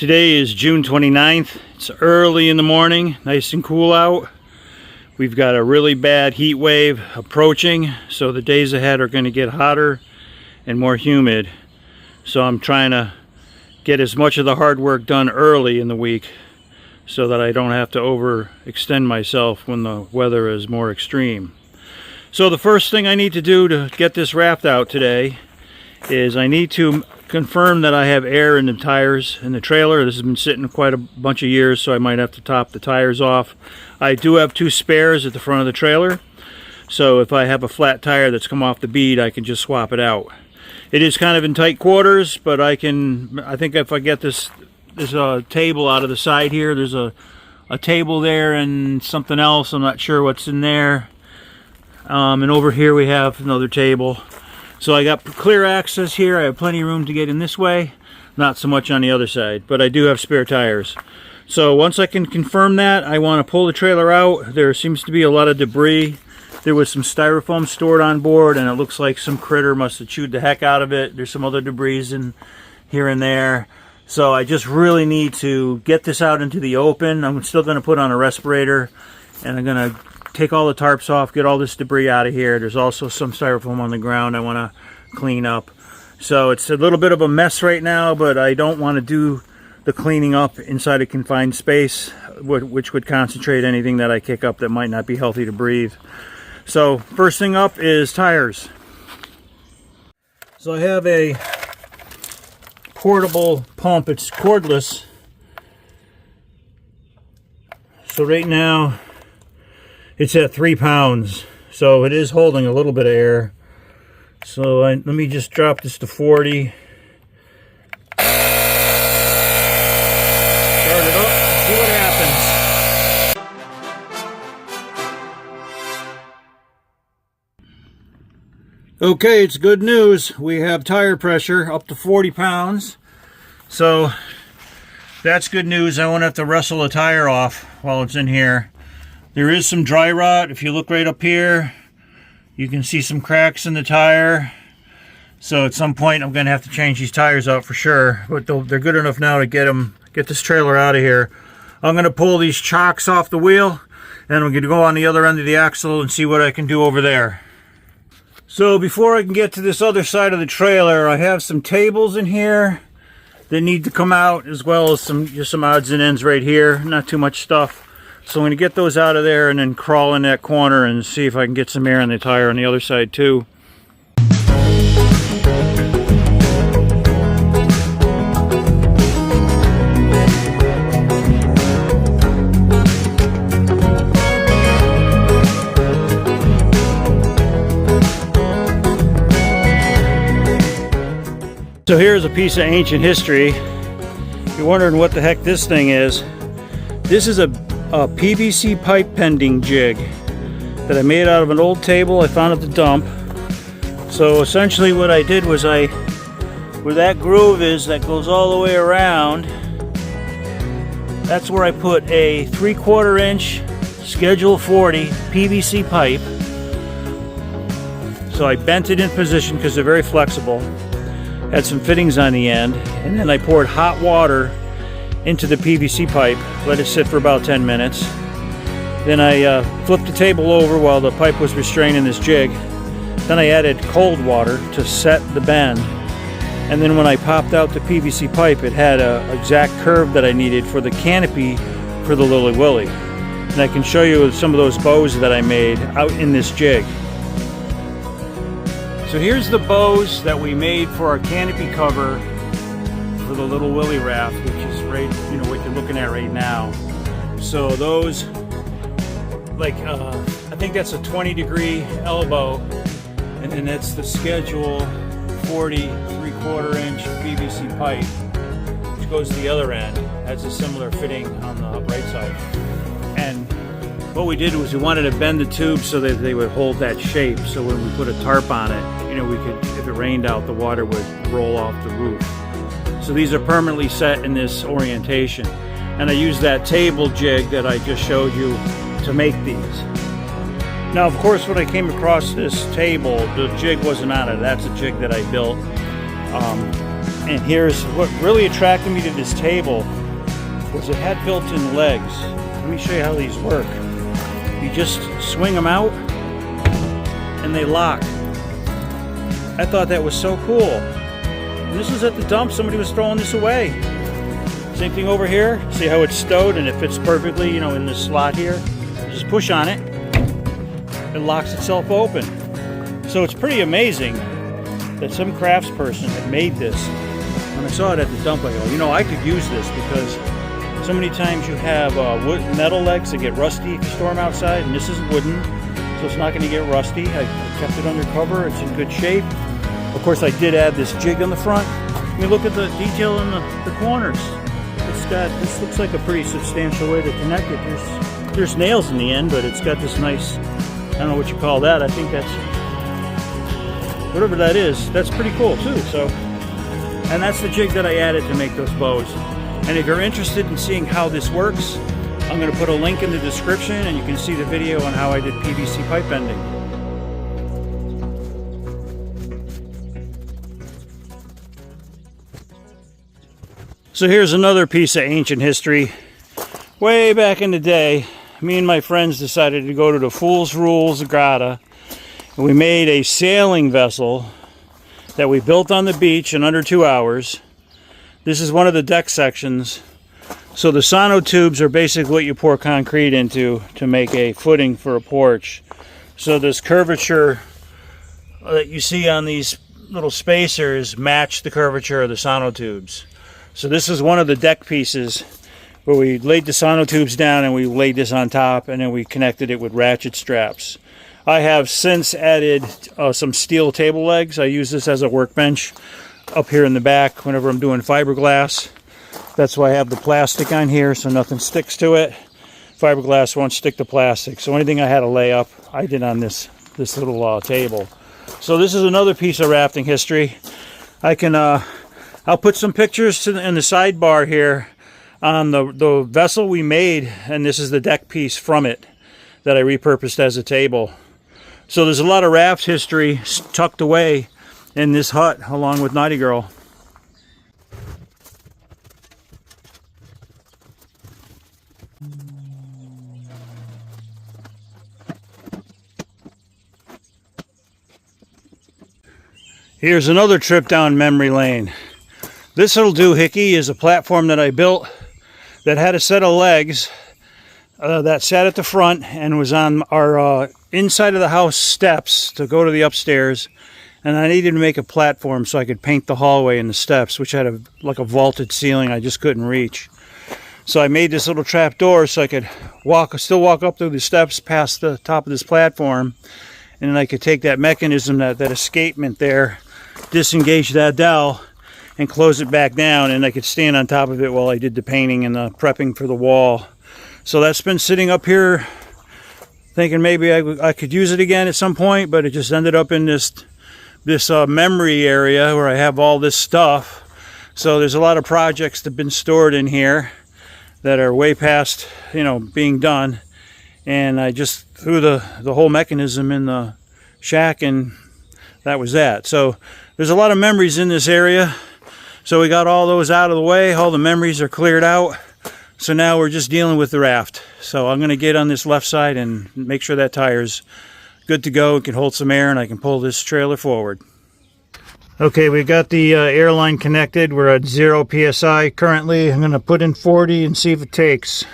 Today is June 29th. It's early in the morning, nice and cool out. We've got a really bad heat wave approaching, so the days ahead are going to get hotter and more humid. So I'm trying to get as much of the hard work done early in the week so that I don't have to overextend myself when the weather is more extreme. So the first thing I need to do to get this raft out today is I need to confirm that I have air in the tires in the trailer. This has been sitting quite a bunch of years, so I might have to top the tires off. I do have 2 spares at the front of the trailer, so if I have a flat tire that's come off the bead, I can just swap it out. It is kind of in tight quarters, but I think if I get this table out of the side here, there's a table there and something else, I'm not sure what's in there. And over here we have another table. So I got clear access here. I have plenty of room to get in this way, not so much on the other side, but I do have spare tires. So once I can confirm that, I want to pull the trailer out. There seems to be a lot of debris. There was some styrofoam stored on board, and it looks like some critter must have chewed the heck out of it. There's some other debris in here and there. So I just really need to get this out into the open. I'm still going to put on a respirator, and I'm going to take all the tarps off, get all this debris out of here. There's also some styrofoam on the ground I want to clean up. So it's a little bit of a mess right now, but I don't want to do the cleaning up inside a confined space, which would concentrate anything that I kick up that might not be healthy to breathe. So first thing up is tires. So I have a portable pump. It's cordless. So right now it's at 3 pounds, so it is holding a little bit of air. So let me just drop this to 40. Start it up, see what happens. Okay, it's good news. We have tire pressure up to 40 pounds. So that's good news. I won't have to wrestle a tire off while it's in here. There is some dry rot. If you look right up here, you can see some cracks in the tire. So at some point I'm going to have to change these tires out for sure. But they're good enough now to get this trailer out of here. I'm going to pull these chocks off the wheel, and I'm going to go on the other end of the axle and see what I can do over there. So before I can get to this other side of the trailer, I have some tables in here that need to come out, as well as just some odds and ends right here. Not too much stuff. So I'm going to get those out of there and then crawl in that corner and see if I can get some air in the tire on the other side too. So here's a piece of ancient history. You're wondering what the heck this thing is. This is a PVC pipe pending jig that I made out of an old table I found at the dump. So essentially what I did was where that groove is that goes all the way around, that's where I put a 3/4 inch Schedule 40 PVC pipe. So I bent it in position because they're very flexible. Had some fittings on the end, and then I poured hot water into the PVC pipe, let it sit for about 10 minutes. Then I flipped the table over while the pipe was restraining this jig. Then I added cold water to set the bend. And then when I popped out the PVC pipe, it had an exact curve that I needed for the canopy for the Lily Willy. And I can show you some of those bows that I made out in this jig. So here's the bows that we made for our canopy cover for the Little Willy raft, which is right, what you're looking at right now. So those, I think that's a 20-degree elbow, and then that's the Schedule 40 3/4 inch PVC pipe, which goes to the other end. Has a similar fitting on the right side. And what we did was we wanted to bend the tubes so that they would hold that shape. So when we put a tarp on it, we could, if it rained out, the water would roll off the roof. So these are permanently set in this orientation. And I used that table jig that I just showed you to make these. Now, of course, when I came across this table, the jig wasn't on it. That's a jig that I built. And here's what really attracted me to this table was it had built-in legs. Let me show you how these work. You just swing them out and they lock. I thought that was so cool. And this was at the dump. Somebody was throwing this away. Same thing over here. See how it's stowed and it fits perfectly, you know, in this slot here. Just push on it. It locks itself open. So it's pretty amazing that some craftsperson had made this. When I saw it at the dump, I go, you know, I could use this because so many times you have wood, metal legs that get rusty if you store them outside, and this is wooden, so it's not going to get rusty. I kept it under cover. It's in good shape. Of course, I did add this jig on the front. I mean, look at the detail in the corners. It's got, this looks like a pretty substantial way to connect it. There's nails in the end, but it's got this nice, I don't know what you call that. I think that's, whatever that is, that's pretty cool too. So, and that's the jig that I added to make those bows. And if you're interested in seeing how this works, I'm going to put a link in the description and you can see the video on how I did PVC pipe bending. So here's another piece of ancient history. Way back in the day, me and my friends decided to go to the Fool's Rules Ragatta, and we made a sailing vessel that we built on the beach in under 2 hours. This is one of the deck sections. So the sonotubes are basically what you pour concrete into to make a footing for a porch. So this curvature that you see on these little spacers match the curvature of the sonotubes. So this is one of the deck pieces where we laid the sonotubes down and we laid this on top, and then we connected it with ratchet straps. I have since added some steel table legs. I use this as a workbench up here in the back whenever I'm doing fiberglass. That's why I have the plastic on here so nothing sticks to it. Fiberglass won't stick to plastic. So anything I had to lay up, I did on this little table. So this is another piece of rafting history. I can I'll put some pictures in the sidebar here on the vessel we made, and this is the deck piece from it that I repurposed as a table. So there's a lot of raft history tucked away in this hut along with Knotty Gurl. Here's another trip down memory lane. This little doohickey is a platform that I built that had a set of legs that sat at the front and was on our inside of the house steps to go to the upstairs. And I needed to make a platform so I could paint the hallway and the steps, which had like a vaulted ceiling I just couldn't reach. So I made this little trap door so I could still walk up through the steps past the top of this platform, and then I could take that mechanism, that escapement there, disengage that dowel, and close it back down, and I could stand on top of it while I did the painting and the prepping for the wall. So that's been sitting up here thinking maybe I could use it again at some point, but it just ended up in this memory area where I have all this stuff. So there's a lot of projects that have been stored in here that are way past, you know, being done, and I just threw the whole mechanism in the shack, and that was that. So there's a lot of memories in this area. So we got all those out of the way. All the memories are cleared out. So now we're just dealing with the raft. So I'm going to get on this left side and make sure that tire's good to go. It can hold some air and I can pull this trailer forward. Okay, we got the airline connected. We're at 0 PSI currently. I'm going to put in 40 and see if it takes.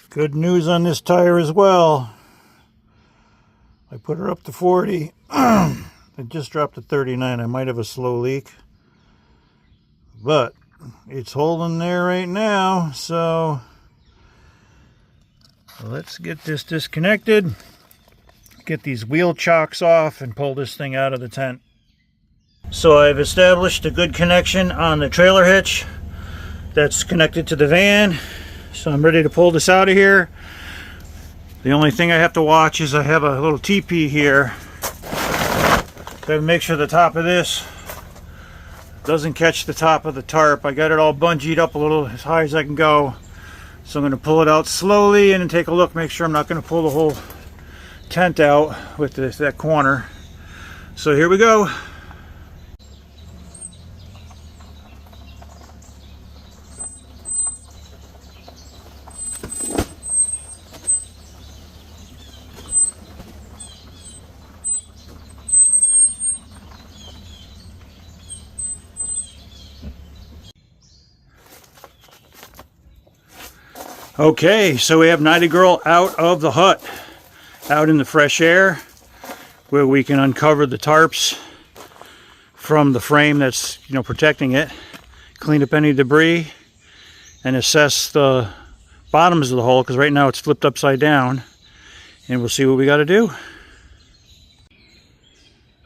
Good news on this tire as well. I put her up to 40. It just dropped to 39. I might have a slow leak, but it's holding there right now. So let's get this disconnected, get these wheel chocks off, and pull this thing out of the tent. So I've established a good connection on the trailer hitch that's connected to the van. So I'm ready to pull this out of here. The only thing I have to watch is I have a little teepee here. So I have to make sure the top of this doesn't catch the top of the tarp. I got it all bungeed up a little as high as I can go. So I'm going to pull it out slowly and then take a look, make sure I'm not going to pull the whole tent out with that corner. So here we go. Okay, so we have Knotty Gurl out of the hut, out in the fresh air, where we can uncover the tarps from the frame that's, you know, protecting it, clean up any debris, and assess the bottoms of the hole, because right now it's flipped upside down, and we'll see what we got to do.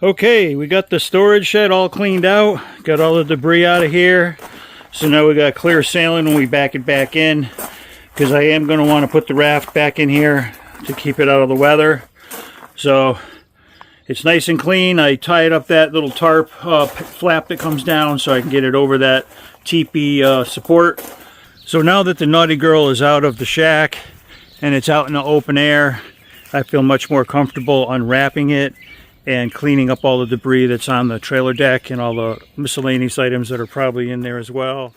Okay, we got the storage shed all cleaned out, got all the debris out of here, so now we got clear sailing when we back it back in, because I am going to want to put the raft back in here to keep it out of the weather. So it's nice and clean. I tied up that little tarp flap that comes down so I can get it over that teepee support. So now that the Knotty Gurl is out of the shack and it's out in the open air, I feel much more comfortable unwrapping it and cleaning up all the debris that's on the trailer deck and all the miscellaneous items that are probably in there as well.